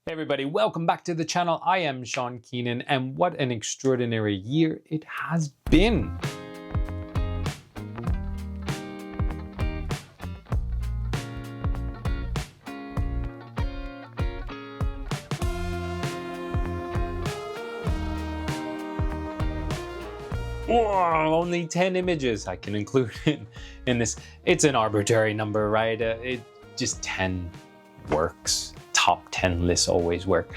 Hey everybody, welcome back to the channel. I am Sean Keenan, and what an extraordinary year it has been. Whoa, only 10 images I can include in this. It's an arbitrary number, right? It just 10 works. Top 10 lists always work.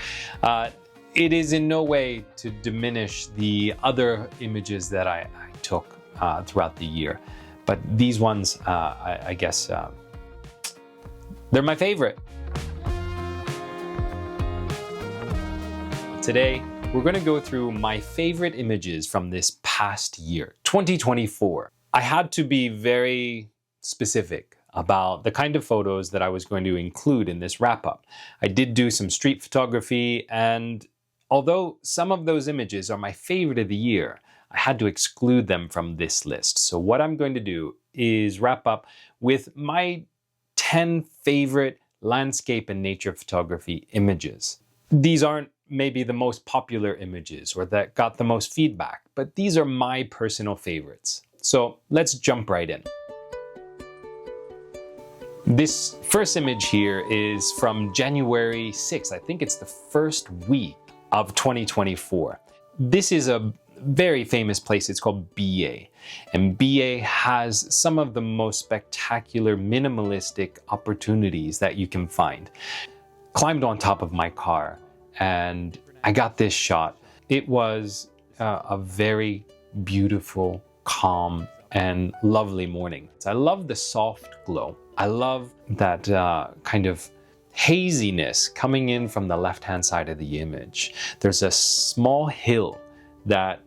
It is in no way to diminish the other images that I took throughout the year, but these ones, I guess, they're my favorite. Today, we're going to go through my favorite images from this past year, 2024. I had to be very specific about the kind of photos that I was going to include in this wrap-up. I did do some street photography, and although some of those images are my favorite of the year, I had to exclude them from this list. So what I'm going to do is wrap up with my 10 favorite landscape and nature photography images. These aren't maybe the most popular images or that got the most feedback, but these are my personal favorites. So let's jump right in. This first image here is from January 6th. I think it's the first week of 2024. This is a very famous place. It's called BA. And BA has some of the most spectacular minimalistic opportunities that you can find. Climbed on top of my car and I got this shot. It was a very beautiful, calm, and lovely morning. I love the soft glow. I love that kind of haziness coming in from the left-hand side of the image. There's a small hill that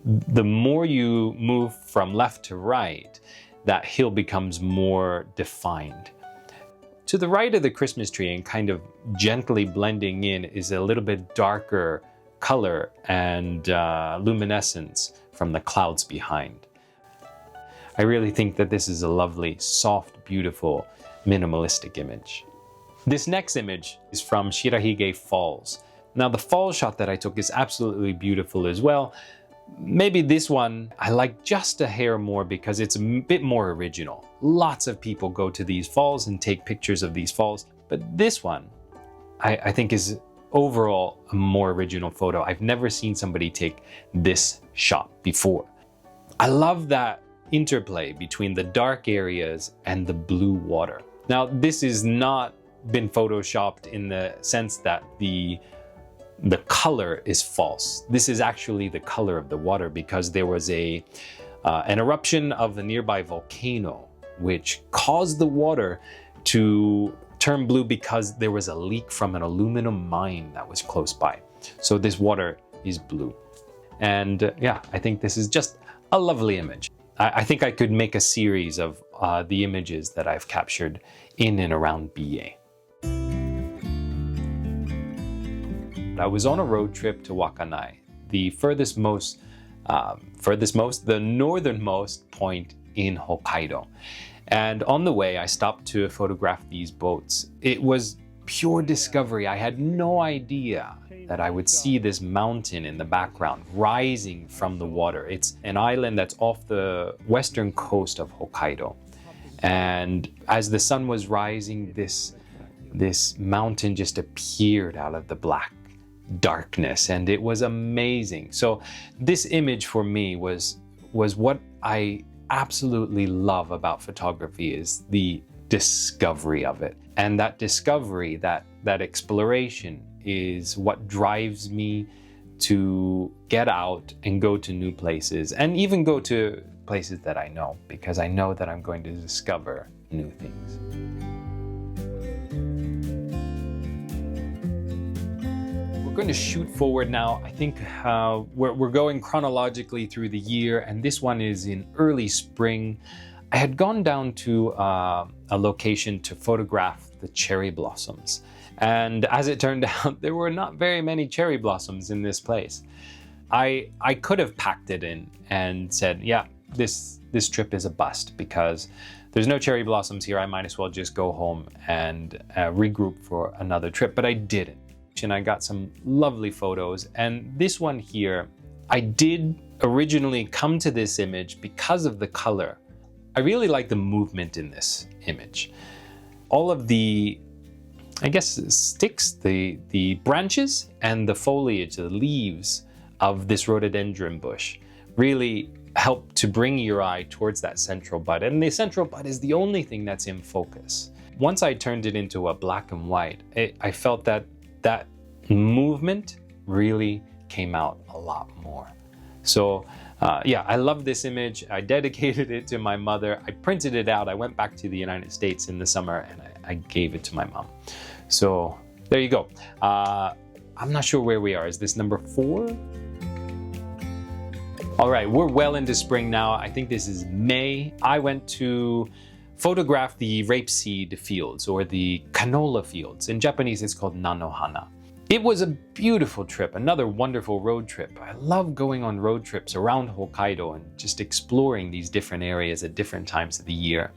the more you move from left to right, that hill becomes more defined. To the right of the Christmas tree and kind of gently blending in is a little bit darker color and luminescence from the clouds behind. I really think that this is a lovely, soft, beautiful, minimalistic image. This next image is from Shirahige Falls. Now the falls shot that I took is absolutely beautiful as well. Maybe this one I like just a hair more because it's a bit more original. Lots of people go to these falls and take pictures of these falls, but this one I think is overall a more original photo. I've never seen somebody take this shot before. I love that interplay between the dark areas and the blue water. Now, this has not been photoshopped in the sense that the color is false. This is actually the color of the water because there was an eruption of a nearby volcano which caused the water to turn blue because there was a leak from an aluminum mine that was close by. So this water is blue. And yeah, I think this is just a lovely image. I think I could make a series of the images that I've captured in and around BA. I was on a road trip to Wakkanai, the the northernmost point in Hokkaido. And on the way, I stopped to photograph these boats. It was pure discovery. I had no idea that I would see this mountain in the background rising from the water. It's an island that's off the western coast of Hokkaido. And as the sun was rising, this mountain just appeared out of the black darkness, and it was amazing. So this image for me was what I absolutely love about photography, is the discovery of it. And that discovery, that exploration is what drives me to get out and go to new places, and even go to places that I know, because I know that I'm going to discover new things. We're going to shoot forward now. I think we're going chronologically through the year, and this one is in early spring. I had gone down to a location to photograph the cherry blossoms. And as it turned out, there were not very many cherry blossoms in this place. I could have packed it in and said, yeah, this trip is a bust because there's no cherry blossoms here. I might as well just go home and regroup for another trip, but I didn't. and I got some lovely photos. And this one here, I did originally come to this image because of the color. I really like the movement in this image. All of the, I guess, sticks, the branches and the foliage, the leaves of this rhododendron bush really help to bring your eye towards that central bud. And the central bud is the only thing that's in focus. Once I turned it into a black and white, I felt that that movement really came out a lot more. So yeah, I love this image. I dedicated it to my mother. I printed it out. I went back to the United States in the summer and I gave it to my mom. So there you go. I'm not sure where we are. Is this number 4? All right, we're well into spring now. I think this is May. I went to photograph the rapeseed fields or the canola fields. In Japanese, it's called Nanohana. It was a beautiful trip, another wonderful road trip. I love going on road trips around Hokkaido and just exploring these different areas at different times of the year.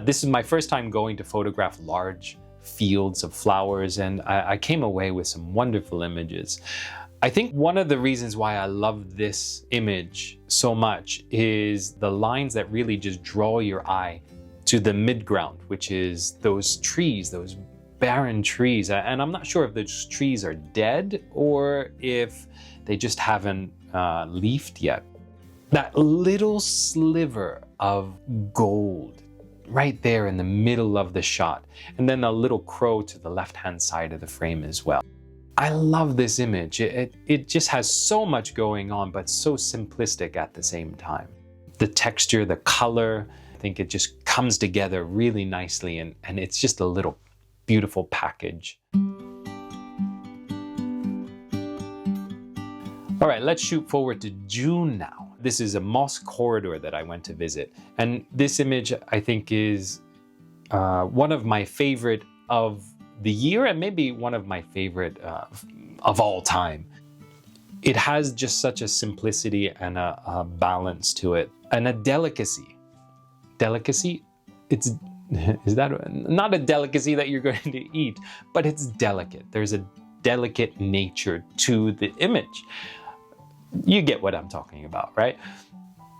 This is my first time going to photograph large fields of flowers, and I came away with some wonderful images. I think one of the reasons why I love this image so much is the lines that really just draw your eye to the midground, which is those trees, those barren trees. And I'm not sure if those trees are dead or if they just haven't leafed yet. That little sliver of gold right there in the middle of the shot, and then a little crow to the left-hand side of the frame as well. I love this image. It just has so much going on, but so simplistic at the same time. The texture, the color, I think it just comes together really nicely, and it's just a little beautiful package. All right, let's shoot forward to June now. This is a moss corridor that I went to visit. And this image, I think, is one of my favorite of the year, and maybe one of my favorite of all time. It has just such a simplicity and a balance to it, and a delicacy. Delicacy? Is that not a delicacy that you're going to eat, but it's delicate. There's a delicate nature to the image. You get what I'm talking about, right?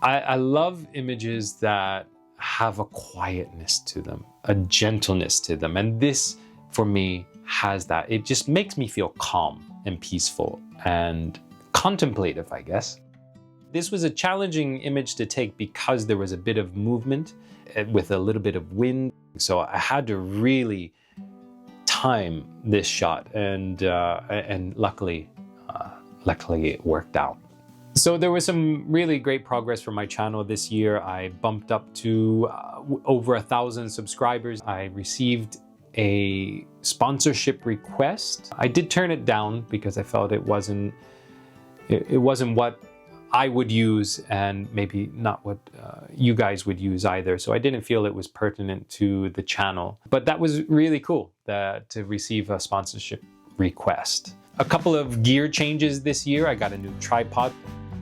I love images that have a quietness to them, a gentleness to them. And this, for me, has that. It just makes me feel calm and peaceful and contemplative, I guess. This was a challenging image to take because there was a bit of movement with a little bit of wind. So I had to really time this shot, and luckily it worked out. So there was some really great progress for my channel this year. I bumped up to over 1,000 subscribers. I received a sponsorship request. I did turn it down because I felt it wasn't what I would use, and maybe not what you guys would use either. So I didn't feel it was pertinent to the channel. But that was really cool to receive a sponsorship request. A couple of gear changes this year. I got a new tripod.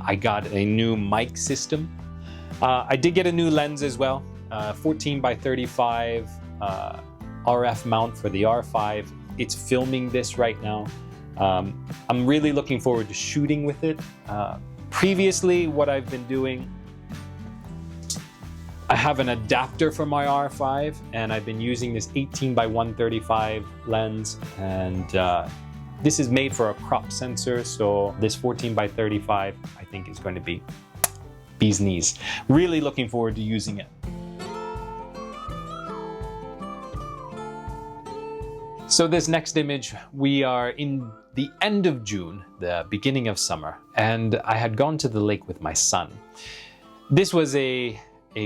I got a new mic system. I did get a new lens as well. 14 by 35 RF mount for the R5. It's filming this right now. I'm really looking forward to shooting with it. Previously, what I've been doing, I have an adapter for my R5, and I've been using this 18 by 135 lens, and this is made for a crop sensor, so this 14 by 35 I think is going to be bee's knees. Really looking forward to using it. So this next image, we are in the end of June, the beginning of summer, and I had gone to the lake with my son. This was a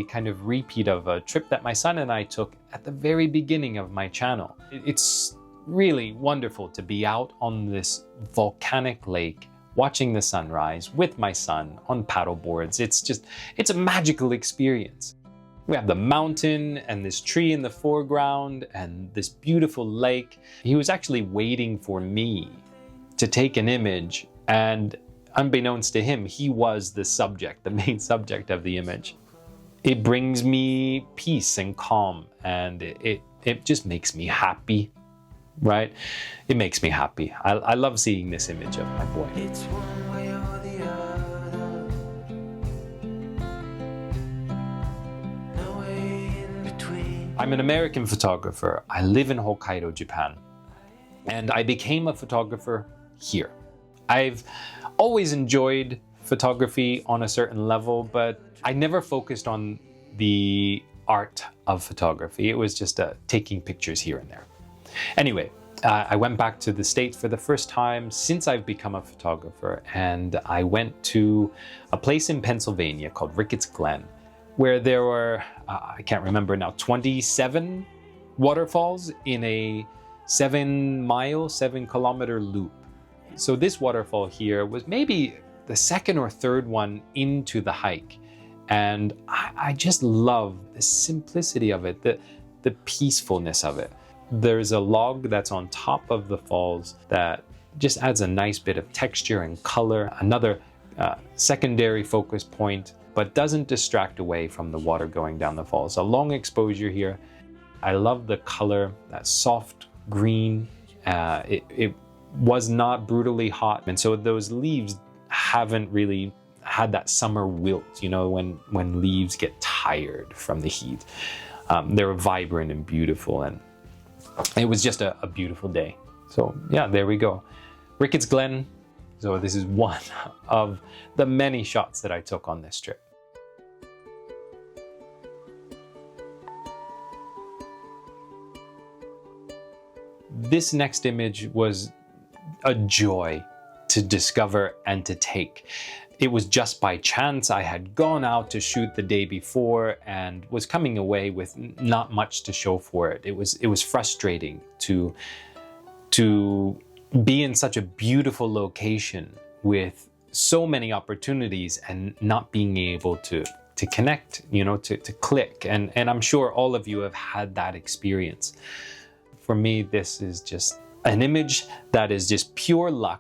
kind of repeat of a trip that my son and I took at the very beginning of my channel. It's really wonderful to be out on this volcanic lake, watching the sunrise with my son on paddle boards. It's a magical experience. We have the mountain and this tree in the foreground and this beautiful lake. He was actually waiting for me to take an image, and unbeknownst to him, he was the subject, the main subject of the image. It brings me peace and calm, and it just makes me happy. right? It makes me happy. I love seeing this image of my boy. It's one way or the other. No way in between. I'm an American photographer. I live in Hokkaido, Japan. And I became a photographer here. I've always enjoyed photography on a certain level, but I never focused on the art of photography. It was just taking pictures here and there. Anyway, I went back to the States for the first time since I've become a photographer, and I went to a place in Pennsylvania called Rickett's Glen, where there were, I can't remember now, 27 waterfalls in a 7-kilometer loop. So this waterfall here was maybe the second or third one into the hike. And I just love the simplicity of it, the peacefulness of it. There's a log that's on top of the falls that just adds a nice bit of texture and color, another secondary focus point, but doesn't distract away from the water going down the falls. A long exposure here. I love the color, that soft green. It was not brutally hot, and so those leaves haven't really had that summer wilt, you know, when leaves get tired from the heat. They were vibrant and beautiful, and it was just a beautiful day. So yeah, there we go. Rickett's Glen. So this is one of the many shots that I took on this trip. This next image was a joy to discover and to take. It was just by chance. I had gone out to shoot the day before and was coming away with not much to show for it. It was frustrating to be in such a beautiful location with so many opportunities and not being able to connect, you know, to click. And I'm sure all of you have had that experience. For me, this is just an image that is just pure luck.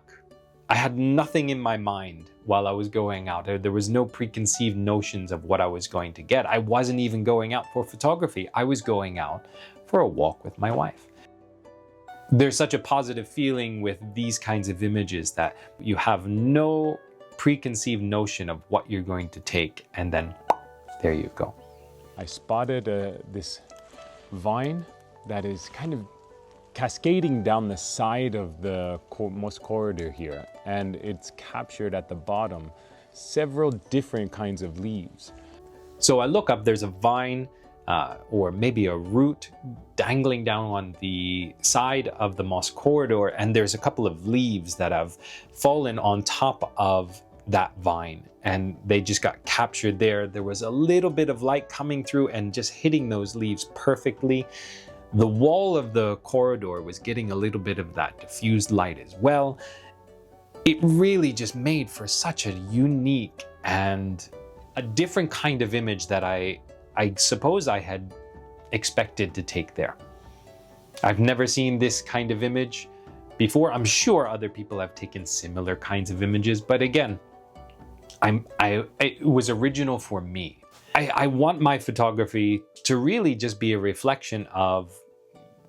I had nothing in my mind while I was going out. There was no preconceived notions of what I was going to get. I wasn't even going out for photography. I was going out for a walk with my wife. There's such a positive feeling with these kinds of images that you have no preconceived notion of what you're going to take, and then there you go. I spotted this vine that is kind of cascading down the side of the most corridor here, and it's captured at the bottom several different kinds of leaves. So I look up, there's a vine or maybe a root dangling down on the side of the moss corridor, and there's a couple of leaves that have fallen on top of that vine, and they just got captured there. There was a little bit of light coming through and just hitting those leaves perfectly. The wall of the corridor was getting a little bit of that diffused light as well. It really just made for such a unique and a different kind of image that I suppose I had expected to take there. I've never seen this kind of image before. I'm sure other people have taken similar kinds of images, but again, it was original for me. I want my photography to really just be a reflection of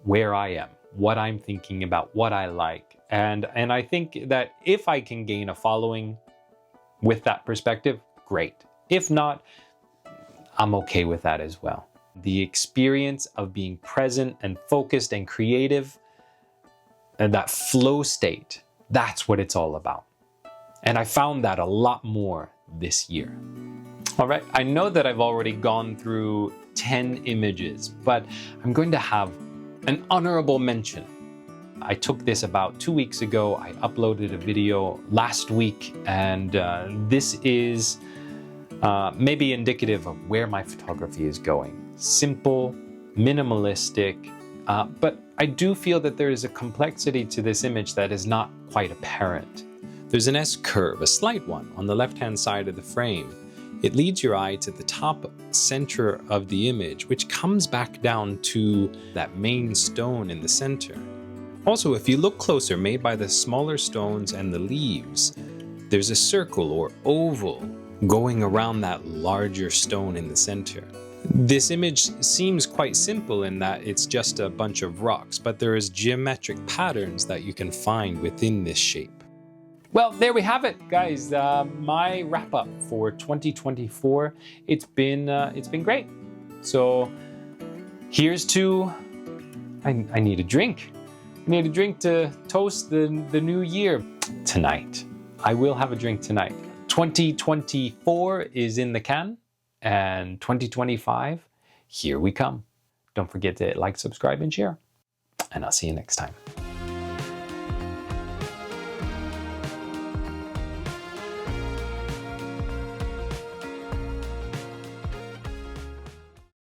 where I am, what I'm thinking about, what I like. And I think that if I can gain a following with that perspective, great. If not, I'm okay with that as well. The experience of being present and focused and creative, and that flow state, that's what it's all about. And I found that a lot more this year. All right, I know that I've already gone through 10 images, but I'm going to have an honorable mention. I took this about 2 weeks ago. I uploaded a video last week, and this is maybe indicative of where my photography is going. Simple, minimalistic, but I do feel that there is a complexity to this image that is not quite apparent. There's an S-curve, a slight one, on the left-hand side of the frame. It leads your eye to the top center of the image, which comes back down to that main stone in the center. Also, if you look closer, made by the smaller stones and the leaves, there's a circle or oval going around that larger stone in the center. This image seems quite simple in that it's just a bunch of rocks, but there is geometric patterns that you can find within this shape. Well, there we have it, guys. My wrap up for 2024. It's been great. So here's to, I need a drink. I need a drink to toast the new year. Tonight. I will have a drink tonight. 2024 is in the can, and 2025, here we come. Don't forget to like, subscribe, and share. And I'll see you next time.